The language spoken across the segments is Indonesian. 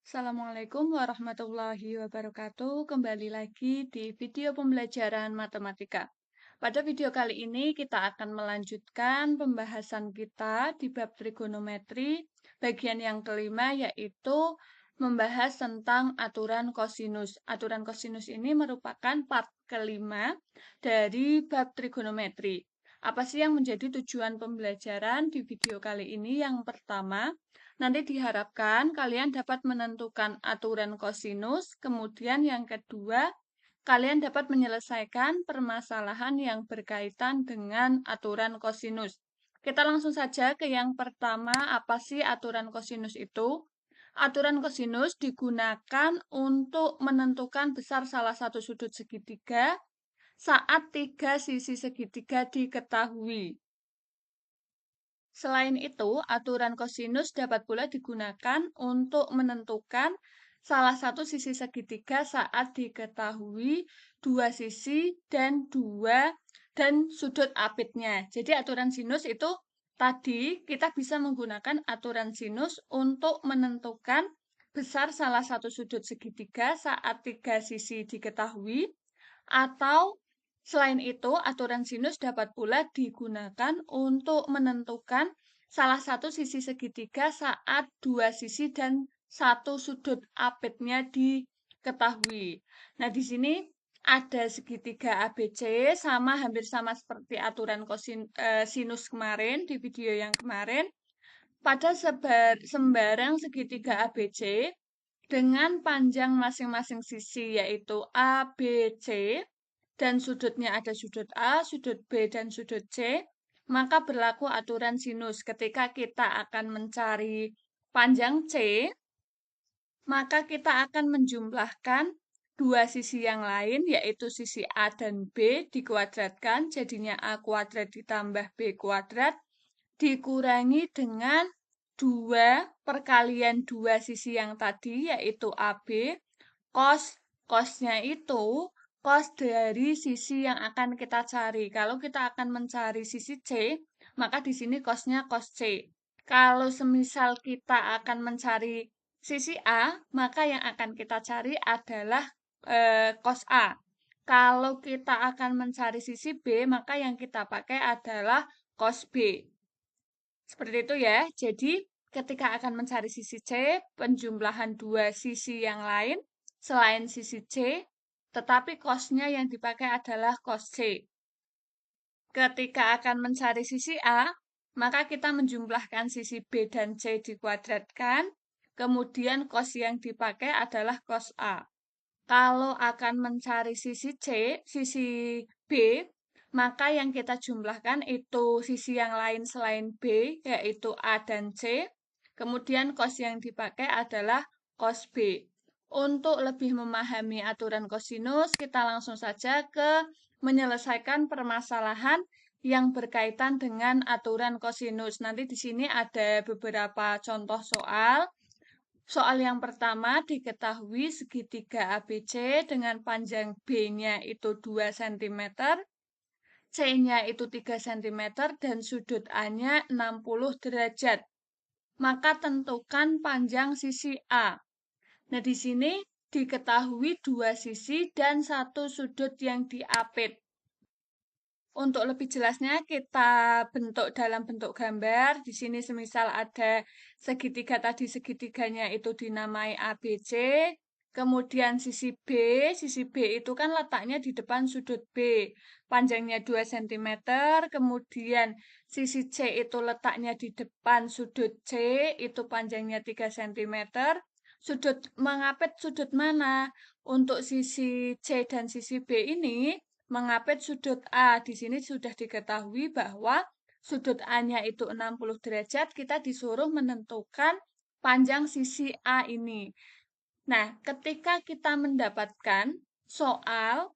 Assalamualaikum warahmatullahi wabarakatuh. Kembali lagi di video pembelajaran matematika. Pada video kali ini kita akan melanjutkan pembahasan kita di bab trigonometri bagian yang kelima, yaitu membahas tentang aturan kosinus. Aturan kosinus ini merupakan part kelima dari bab trigonometri. Apa sih yang menjadi tujuan pembelajaran di video kali ini? Yang pertama, nanti diharapkan kalian dapat menentukan aturan kosinus. Kemudian yang kedua, kalian dapat menyelesaikan permasalahan yang berkaitan dengan aturan kosinus. Kita langsung saja ke yang pertama, apa sih aturan kosinus itu? Aturan kosinus digunakan untuk menentukan besar salah satu sudut segitiga saat tiga sisi segitiga diketahui. Selain itu, aturan kosinus dapat pula digunakan untuk menentukan salah satu sisi segitiga saat diketahui dua sisi dan sudut apitnya. Jadi aturan sinus itu tadi kita bisa menggunakan aturan sinus untuk menentukan besar salah satu sudut segitiga saat tiga sisi diketahui, atau selain itu, aturan sinus dapat pula digunakan untuk menentukan salah satu sisi segitiga saat dua sisi dan satu sudut apitnya diketahui. Nah, di sini ada segitiga ABC, hampir sama seperti aturan sinus kemarin di video yang kemarin. Pada sembarang segitiga ABC dengan panjang masing-masing sisi yaitu ABC, dan sudutnya ada sudut A, sudut B, dan sudut C, maka berlaku aturan sinus. Ketika kita akan mencari panjang C, maka kita akan menjumlahkan dua sisi yang lain, yaitu sisi A dan B, dikuadratkan, jadinya A kuadrat ditambah B kuadrat, dikurangi dengan dua perkalian dua sisi yang tadi, yaitu AB, cosnya itu cos dari sisi yang akan kita cari. Kalau kita akan mencari sisi C, maka di sini cosnya cos C. Kalau semisal kita akan mencari sisi A, maka yang akan kita cari adalah cos A. Kalau kita akan mencari sisi B, maka yang kita pakai adalah cos B. Seperti itu ya. Jadi, ketika akan mencari sisi C, penjumlahan dua sisi yang lain selain sisi C, tetapi cosnya yang dipakai adalah cos C. Ketika akan mencari sisi A, maka kita menjumlahkan sisi B dan C dikuadratkan, kemudian cos yang dipakai adalah cos A. Kalau akan mencari sisi C, sisi B, maka yang kita jumlahkan itu sisi yang lain selain B, yaitu A dan C. Kemudian cos yang dipakai adalah cos B. Untuk lebih memahami aturan kosinus, kita langsung saja ke menyelesaikan permasalahan yang berkaitan dengan aturan kosinus. Nanti di sini ada beberapa contoh soal. Soal yang pertama, diketahui segitiga ABC dengan panjang B-nya itu 2 cm, C-nya itu 3 cm, dan sudut A-nya 60 derajat. Maka tentukan panjang sisi A. Nah, di sini diketahui dua sisi dan satu sudut yang diapit. Untuk lebih jelasnya kita bentuk dalam bentuk gambar. Di sini semisal ada segitiga tadi, segitiganya itu dinamai ABC. Kemudian sisi B itu kan letaknya di depan sudut B. Panjangnya 2 cm. Kemudian sisi C itu letaknya di depan sudut C. Itu panjangnya 3 cm. Sudut mengapit sudut mana? Untuk sisi C dan sisi B ini mengapit sudut A. Di sini sudah diketahui bahwa sudut A-nya itu 60 derajat, kita disuruh menentukan panjang sisi A ini. Nah, ketika kita mendapatkan soal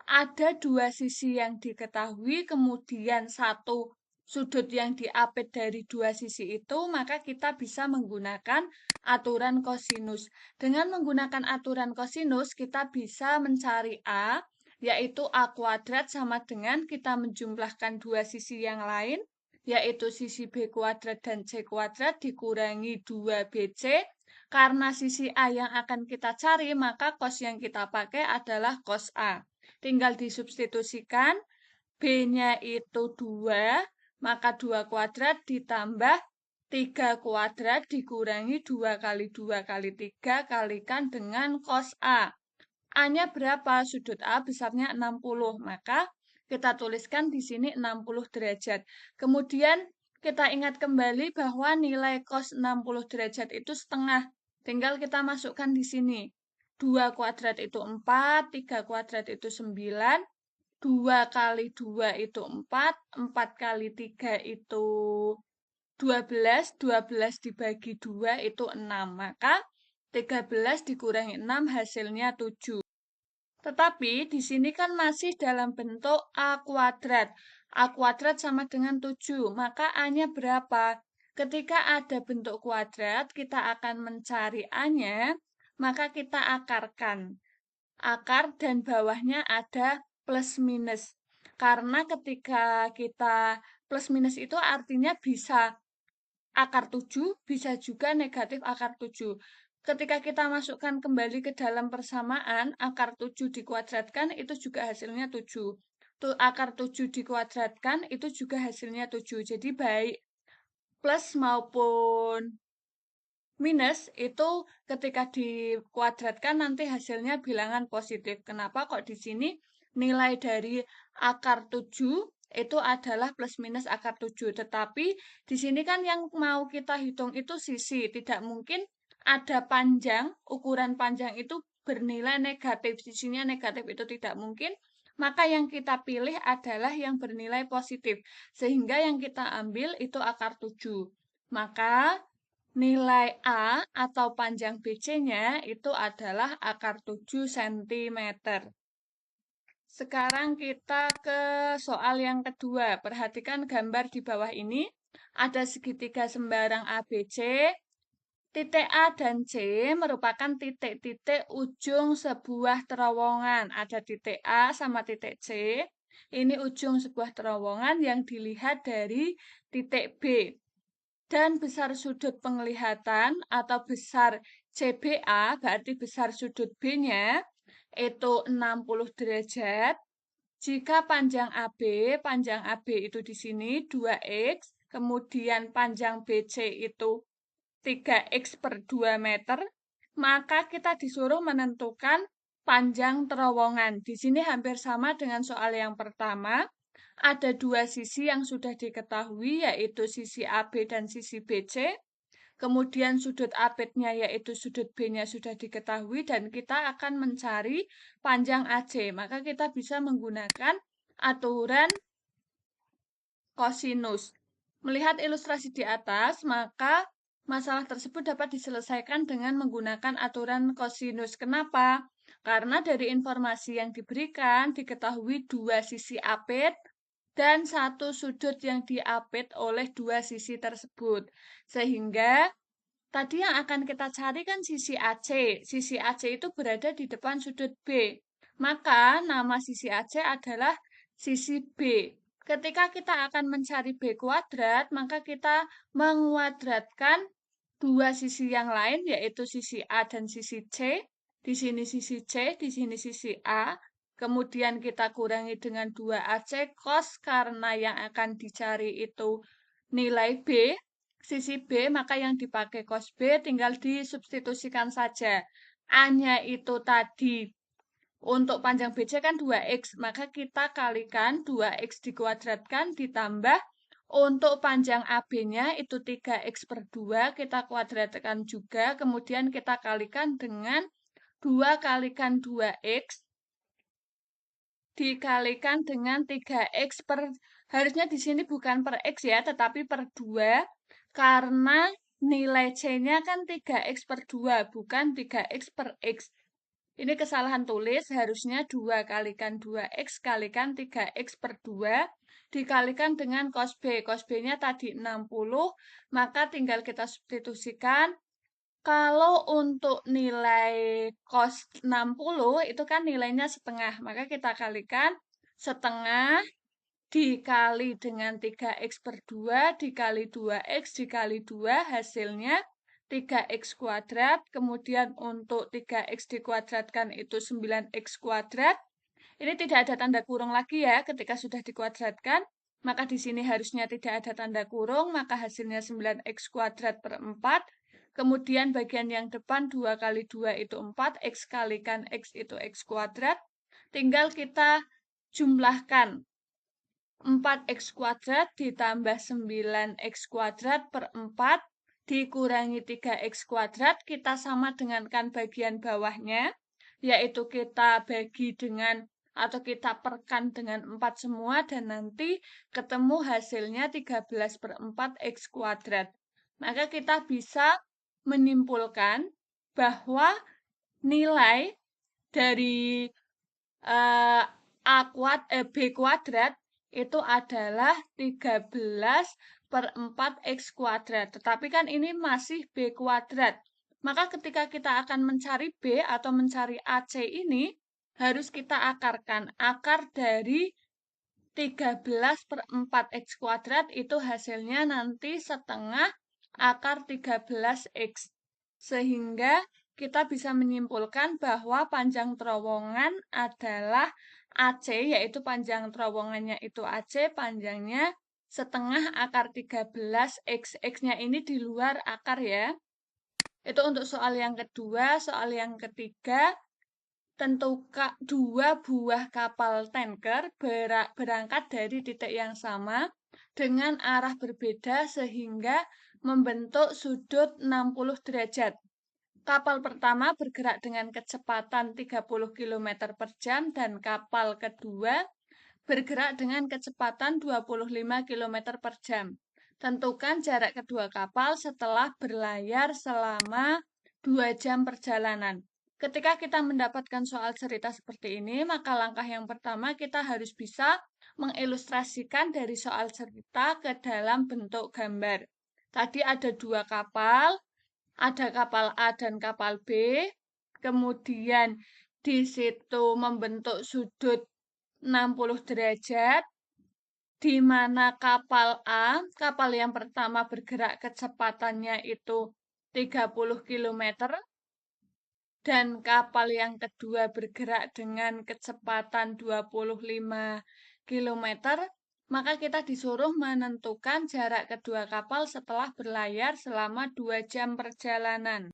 ada dua sisi yang diketahui, kemudian satu sudut yang diapit dari dua sisi itu, maka kita bisa menggunakan aturan kosinus. Dengan menggunakan aturan kosinus, kita bisa mencari A, yaitu A kuadrat sama dengan kita menjumlahkan dua sisi yang lain, yaitu sisi B kuadrat dan C kuadrat dikurangi 2BC, Karena sisi A yang akan kita cari, maka cos yang kita pakai adalah cos A. Tinggal disubstitusikan, B-nya itu 2, maka 2 kuadrat ditambah 3 kuadrat dikurangi 2 kali 2 kali 3 kalikan dengan cos A. A-nya berapa? Sudut A besarnya 60. Maka kita tuliskan di sini 60 derajat. Kemudian kita ingat kembali bahwa nilai cos 60 derajat itu setengah. Tinggal kita masukkan di sini. 2 kuadrat itu 4, 3 kuadrat itu 9, 2 kali 2 itu 4, 4 kali 3 itu 12, 12 dibagi 2 itu 6. Maka 13 dikurangi 6 hasilnya 7. Tetapi di sini kan masih dalam bentuk A kuadrat. A kuadrat sama dengan 7, maka A-nya berapa? Ketika ada bentuk kuadrat, kita akan mencari A-nya, maka kita akarkan. Akar dan bawahnya ada plus minus. Karena ketika kita plus minus itu artinya bisa akar 7, bisa juga negatif akar 7. Ketika kita masukkan kembali ke dalam persamaan, akar 7 dikuadratkan itu juga hasilnya 7. Tuh, akar 7 dikuadratkan itu juga hasilnya 7. Jadi baik plus maupun minus itu ketika dikuadratkan nanti hasilnya bilangan positif. Kenapa kok di sini nilai dari akar 7 itu adalah plus minus akar 7. Tetapi di sini kan yang mau kita hitung itu sisi. Tidak mungkin ada panjang, ukuran panjang itu bernilai negatif. Sisinya negatif itu tidak mungkin. Maka yang kita pilih adalah yang bernilai positif. Sehingga yang kita ambil itu akar 7. Maka nilai A atau panjang BC-nya itu adalah akar 7 cm. Sekarang kita ke soal yang kedua. Perhatikan gambar di bawah ini. Ada segitiga sembarang ABC. Titik A dan C merupakan titik-titik ujung sebuah terowongan. Ada titik A sama titik C. Ini ujung sebuah terowongan yang dilihat dari titik B. Dan besar sudut penglihatan atau besar CBA, berarti besar sudut B-nya, itu 60 derajat. Jika panjang AB itu di sini 2x, kemudian panjang BC itu 3x per 2 meter, maka kita disuruh menentukan panjang terowongan. Di sini hampir sama dengan soal yang pertama. Ada dua sisi yang sudah diketahui, yaitu sisi AB dan sisi BC. Kemudian sudut AB-nya yaitu sudut B-nya sudah diketahui dan kita akan mencari panjang AC. Maka kita bisa menggunakan aturan kosinus. Melihat ilustrasi di atas, maka masalah tersebut dapat diselesaikan dengan menggunakan aturan kosinus. Kenapa? Karena dari informasi yang diberikan diketahui dua sisi apit dan satu sudut yang diapit oleh dua sisi tersebut. Sehingga tadi yang akan kita cari kan sisi AC. Sisi AC itu berada di depan sudut B. Maka nama sisi AC adalah sisi B. Ketika kita akan mencari B kuadrat, maka kita menguadratkan dua sisi yang lain, yaitu sisi A dan sisi C. Di sini sisi C, di sini sisi A. Kemudian kita kurangi dengan 2AC cos karena yang akan dicari itu nilai B. Sisi B, maka yang dipakai cos B tinggal disubstitusikan saja. A-nya itu tadi untuk panjang BC kan 2x, maka kita kalikan 2x dikuadratkan ditambah untuk panjang AB-nya itu 3x per 2, kita kuadratkan juga, kemudian kita kalikan dengan 2 kalikan 2x dikalikan dengan 3x per, harusnya di sini bukan per x ya, tetapi per 2, karena nilai C-nya kan 3x per 2, bukan 3x per x. Ini kesalahan tulis, harusnya 2 kalikan 2x kalikan 3x per 2 dikalikan dengan cos B. Cos B-nya tadi 60, maka tinggal kita substitusikan. Kalau untuk nilai cos 60 itu kan nilainya setengah, maka kita kalikan setengah dikali dengan 3x per 2 dikali 2x dikali 2 hasilnya 3x kuadrat, kemudian untuk 3x dikuadratkan itu 9x kuadrat. Ini tidak ada tanda kurung lagi ya, ketika sudah dikuadratkan, maka di sini harusnya tidak ada tanda kurung, maka hasilnya 9x kuadrat per 4. Kemudian bagian yang depan 2 kali 2 itu 4, x kalikan x itu x kuadrat. Tinggal kita jumlahkan 4x kuadrat ditambah 9x kuadrat per 4 dikurangi 3x kuadrat, kita sama dengankan bagian bawahnya, yaitu kita bagi dengan atau kita perkan dengan 4 semua, dan nanti ketemu hasilnya 13 per 4 x kuadrat. Maka kita bisa menyimpulkan bahwa nilai dari B kuadrat itu adalah 13 per 4 x kuadrat. Tetapi kan ini masih B kuadrat. Maka ketika kita akan mencari B atau mencari AC ini, harus kita akarkan. Akar dari 13 per 4 x kuadrat itu hasilnya nanti setengah akar 13x. Sehingga kita bisa menyimpulkan bahwa panjang terowongan adalah AC, yaitu panjang terowongannya itu AC, panjangnya setengah akar 13x. X-nya ini di luar akar ya. Itu untuk soal yang kedua. Soal yang ketiga, tentukan 2 buah kapal tanker berangkat dari titik yang sama dengan arah berbeda sehingga membentuk sudut 60 derajat. Kapal pertama bergerak dengan kecepatan 30 km per jam dan kapal kedua bergerak dengan kecepatan 25 km per jam. Tentukan jarak kedua kapal setelah berlayar selama 2 jam perjalanan. Ketika kita mendapatkan soal cerita seperti ini, maka langkah yang pertama kita harus bisa mengilustrasikan dari soal cerita ke dalam bentuk gambar. Tadi ada 2 kapal, ada kapal A dan kapal B, kemudian di situ membentuk sudut 60 derajat, di mana kapal A, kapal yang pertama bergerak kecepatannya itu 30 km, dan kapal yang kedua bergerak dengan kecepatan 25 km, maka kita disuruh menentukan jarak kedua kapal setelah berlayar selama 2 jam perjalanan.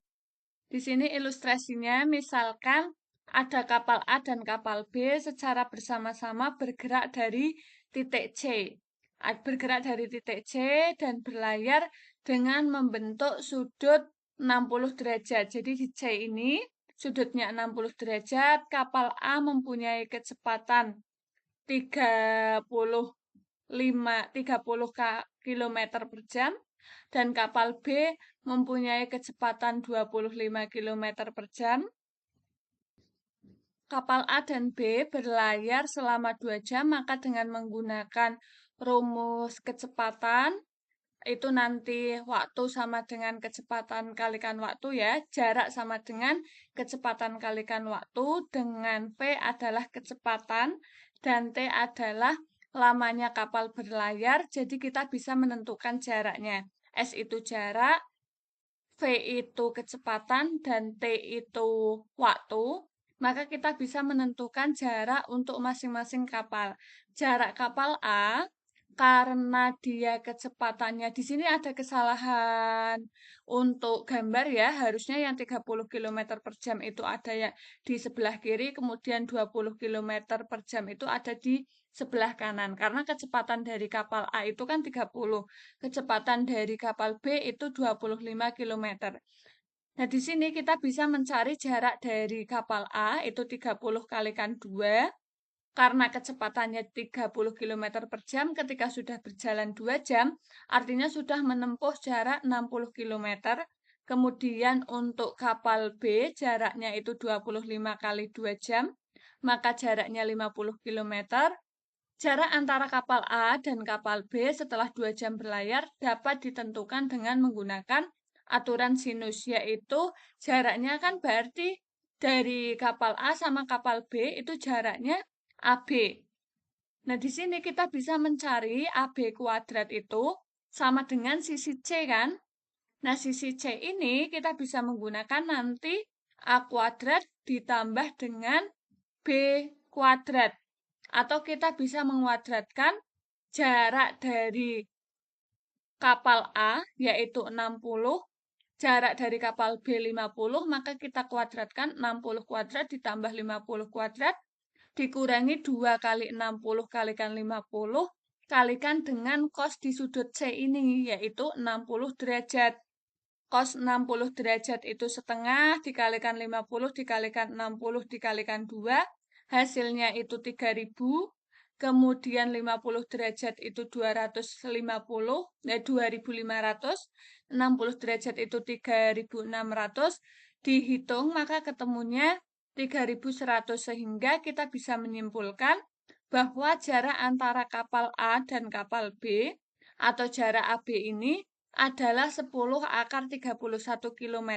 Di sini ilustrasinya, misalkan ada kapal A dan kapal B secara bersama-sama bergerak dari titik C. Bergerak dari titik C dan berlayar dengan membentuk sudut 60 derajat. Jadi di C ini sudutnya 60 derajat, kapal A mempunyai kecepatan 30 km per jam, dan kapal B mempunyai kecepatan 25 km per jam. Kapal A dan B berlayar selama 2 jam, maka dengan menggunakan rumus kecepatan, itu nanti waktu sama dengan kecepatan kalikan waktu ya, jarak sama dengan kecepatan kalikan waktu, dengan V adalah kecepatan, dan T adalah lamanya kapal berlayar, jadi kita bisa menentukan jaraknya. S itu jarak, V itu kecepatan, dan T itu waktu, maka kita bisa menentukan jarak untuk masing-masing kapal. Jarak kapal A, karena dia kecepatannya, di sini ada kesalahan untuk gambar ya, harusnya yang 30 km per jam itu ada ya di sebelah kiri, kemudian 20 km per jam itu ada di sebelah kanan, karena kecepatan dari kapal A itu kan 30, kecepatan dari kapal B itu 25 km. Nah, di sini kita bisa mencari jarak dari kapal A itu 30 kalikan 2, karena kecepatannya 30 km per jam, ketika sudah berjalan 2 jam, artinya sudah menempuh jarak 60 km. Kemudian untuk kapal B, jaraknya itu 25 kali 2 jam, maka jaraknya 50 km. Jarak antara kapal A dan kapal B setelah 2 jam berlayar dapat ditentukan dengan menggunakan aturan sinus, yaitu jaraknya kan berarti dari kapal A sama kapal B itu jaraknya AB. Nah, di sini kita bisa mencari AB kuadrat itu sama dengan sisi C kan? Nah, sisi C ini kita bisa menggunakan nanti A kuadrat ditambah dengan B kuadrat. Atau kita bisa menguadratkan jarak dari kapal A, yaitu 60, jarak dari kapal B 50, maka kita kuadratkan 60 kuadrat ditambah 50 kuadrat, dikurangi 2 kali 60 kalikan 50, kalikan dengan cos di sudut C ini, yaitu 60 derajat. Cos 60 derajat itu setengah, dikalikan 50, dikalikan 60, dikalikan 2, hasilnya itu 3000, kemudian 50 derajat itu 250, 2500, 60 derajat itu 3600, dihitung maka ketemunya 3100, sehingga kita bisa menyimpulkan bahwa jarak antara kapal A dan kapal B atau jarak AB ini adalah 10 akar 31 km.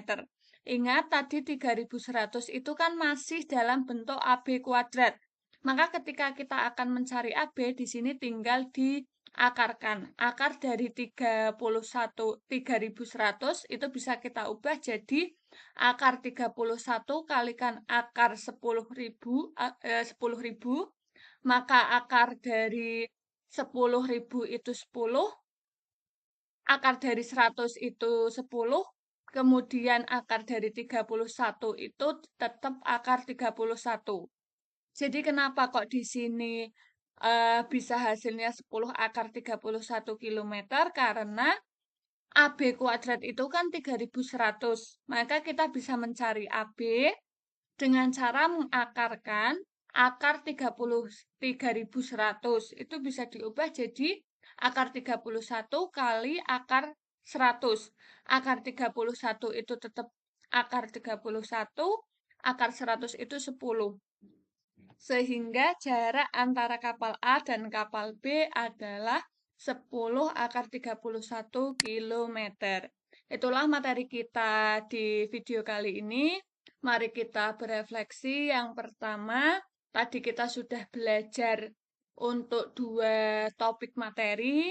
Ingat tadi 3100 itu kan masih dalam bentuk AB kuadrat. Maka ketika kita akan mencari AB, di sini tinggal diakarkan. Akar dari 3100 itu bisa kita ubah jadi akar 31 kalikan akar 10.000, maka akar dari 10.000 itu 10, akar dari 100 itu 10, kemudian akar dari 31 itu tetap akar 31. Jadi kenapa kok di sini bisa hasilnya 10 akar 31 kilometer? Karena AB kuadrat itu kan 3100. Maka kita bisa mencari AB dengan cara mengakarkan akar 33.100. Itu bisa diubah jadi akar 31 kali akar 100. Akar 31 itu tetap akar 31, akar 100 itu 10. Sehingga jarak antara kapal A dan kapal B adalah 10 akar 31 kilometer. Itulah materi kita di video kali ini. Mari kita berefleksi. Yang pertama, tadi kita sudah belajar untuk dua topik materi.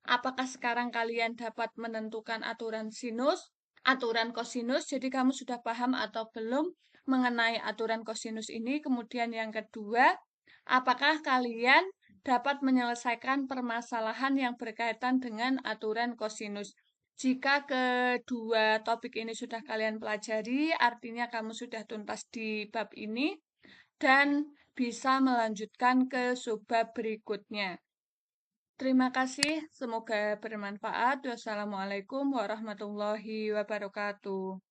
Apakah sekarang kalian dapat menentukan aturan sinus, aturan kosinus? Jadi kamu sudah paham atau belum mengenai aturan kosinus ini? Kemudian yang kedua, apakah kalian dapat menyelesaikan permasalahan yang berkaitan dengan aturan kosinus? Jika kedua topik ini sudah kalian pelajari, artinya kamu sudah tuntas di bab ini dan bisa melanjutkan ke subbab berikutnya. Terima kasih, semoga bermanfaat. Wassalamualaikum warahmatullahi wabarakatuh.